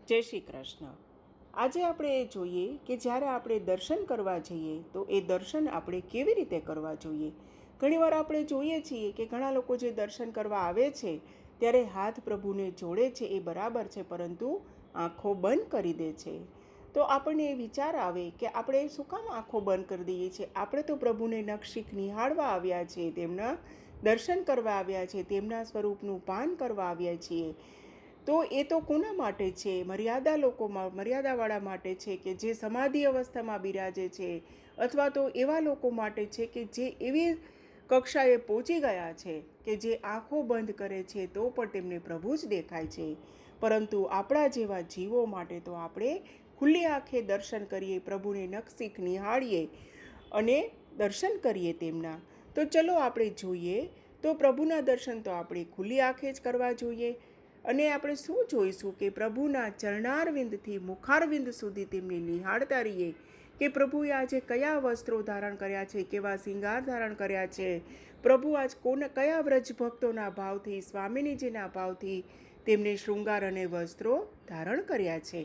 જય શ્રી કૃષ્ણ. આજે આપણે એ જોઈએ કે જ્યારે આપણે દર્શન કરવા જઈએ તો એ દર્શન આપણે કેવી રીતે કરવા જોઈએ. ઘણીવાર આપણે જોઈએ છીએ કે ઘણા લોકો જે દર્શન કરવા આવે છે ત્યારે હાથ પ્રભુને જોડે છે એ બરાબર છે, પરંતુ આંખો બંધ કરી દે છે. તો આપણને એ વિચાર આવે કે આપણે શું કામ આંખો બંધ કરી દઈએ છીએ. આપણે તો પ્રભુને નખશીખ નિહાળવા આવ્યા છીએ, તેમના દર્શન કરવા આવ્યા છીએ, તેમના સ્વરૂપનું પાન કરવા આવ્યા છીએ. તો એ તો કોના માટે છે? મર્યાદાવાળા માટે છે કે જે સમાધિ અવસ્થામાં બિરાજે છે, અથવા તો એવા લોકો માટે છે કે જે એવી કક્ષાએ પહોંચી ગયા છે કે જે આંખો બંધ કરે છે તો પણ તેમને પ્રભુ જ દેખાય છે. પરંતુ આપણા જેવા જીવો માટે તો આપણે ખુલ્લી આંખે દર્શન કરીએ, પ્રભુને નખશીખ નિહાળીએ અને દર્શન કરીએ તેમના. તો ચલો આપણે જોઈએ. તો પ્રભુના દર્શન તો આપણે ખુલ્લી આંખે જ કરવા જોઈએ. અને આપણે શું જોઈશું કે પ્રભુના ચરણારવિંદથી મુખારવિંદ સુધી તેમને નિહાળતા રહીએ કે પ્રભુએ આજે કયા વસ્ત્રો ધારણ કર્યા છે, કેવા શિંગાર ધારણ કર્યા છે, પ્રભુ આજ કયા વ્રજ ભક્તોના ભાવથી, સ્વામિનીજીના ભાવથી તેમને શૃંગાર અને વસ્ત્રો ધારણ કર્યા છે.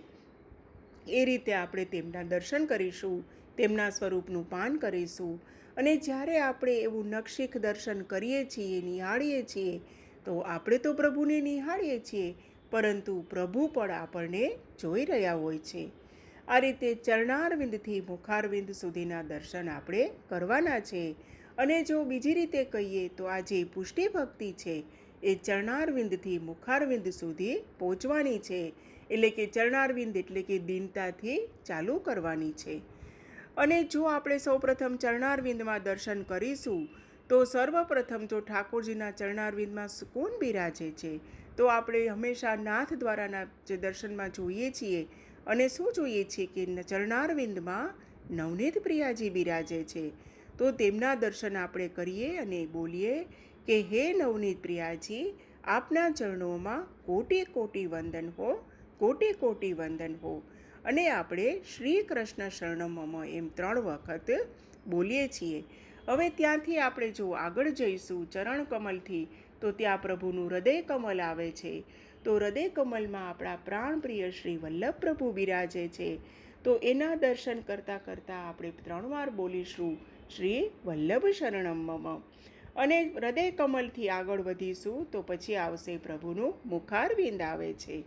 એ રીતે આપણે તેમના દર્શન કરીશું, તેમના સ્વરૂપનું પાન કરીશું. અને જ્યારે આપણે એવું નખશીખ દર્શન કરીએ છીએ, નિહાળીએ છીએ, તો આપણે તો પ્રભુને નિહાળીએ છીએ, પરંતુ પ્રભુ પણ આપણને જોઈ રહ્યા હોય છે. આ રીતે ચરણારવિંદથી મુખારવિંદ સુધીના દર્શન આપણે કરવાના છે. અને જો બીજી રીતે કહીએ તો આ જે પુષ્ટિ ભક્તિ છે એ ચરણારવિંદથી મુખારવિંદ સુધી પહોંચવાની છે. એટલે કે ચરણારવિંદ એટલે કે દીનતાથી ચાલુ કરવાની છે. અને જો આપણે સૌપ્રથમ ચરણારવિંદમાં દર્શન કરીશું તો સર્વપ્રથમ તો ઠાકોરજીના ચરણારવિંદમાં કોણ બિરાજે છે? તો આપણે હંમેશા નાથ દ્વારાના જે દર્શનમાં જોઈએ છીએ અને શું જોઈએ છીએ કે ચરણારવિંદમાં નવનીત પ્રિયાજી બિરાજે છે. તો તેમના દર્શન આપણે કરીએ અને બોલીએ કે હે નવનીત પ્રિયાજી, આપના ચરણોમાં કોટી કોટી વંદન હો, કોટી કોટી વંદન હો. અને આપણે શ્રી કૃષ્ણ શરણમ મમ એમ 3 વખત બોલીએ છીએ. હવે ત્યાંથી આપણે જો આગળ જઈશું ચરણ કમલથી, તો ત્યાં પ્રભુનું હૃદય કમલ આવે છે. તો હૃદય કમલમાં આપણા પ્રાણપ્રિય શ્રી વલ્લભ પ્રભુ બિરાજે છે. તો એના દર્શન કરતાં કરતાં આપણે 3 વાર બોલીશું શ્રી વલ્લભ શરણમ મમ. અને હૃદય કમલથી આગળ વધીશું તો પછી આવશે પ્રભુનું મુખારવિંદ આવે છે.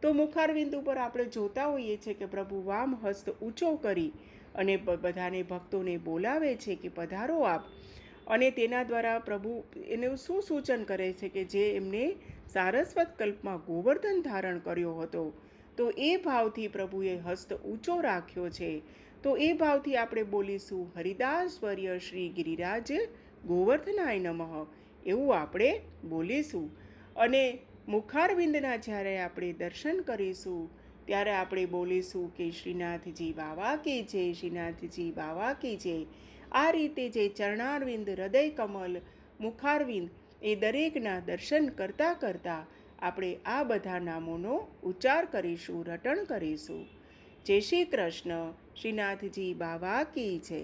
તો મુખારવિંદ ઉપર આપણે જોતા હોઈએ છીએ કે પ્રભુ વામ હસ્ત ઊંચો કરી અને બધાને ભક્તોને બોલાવે છે કે પધારો આપ. અને તેના દ્વારા પ્રભુ એનું શું સૂચન કરે છે કે જે એમને સારસ્વત કલ્પમાં ગોવર્ધન ધારણ કર્યો હતો, તો એ ભાવથી પ્રભુએ હસ્ત ઊંચો રાખ્યો છે. તો એ ભાવથી આપણે બોલીશું હરિદાસવર્ય શ્રી ગિરિરાજ ગોવર્ધનાય નમઃ, એવું આપણે બોલીશું. અને મુખારવિંદના જ્યારે આપણે દર્શન કરીશું ત્યારે આપણે બોલીશું કે શ્રીનાથજી બાવા કી જય, શ્રીનાથજી બાવા કી જય. આ રીતે જે ચરણારવિંદ, હૃદય કમલ, મુખારવિંદ એ દરેકના દર્શન કરતાં કરતાં આપણે આ બધા નામોનો ઉચ્ચાર કરીશું, રટણ કરીશું. જય શ્રી કૃષ્ણ. શ્રીનાથજી બાવા કી જય.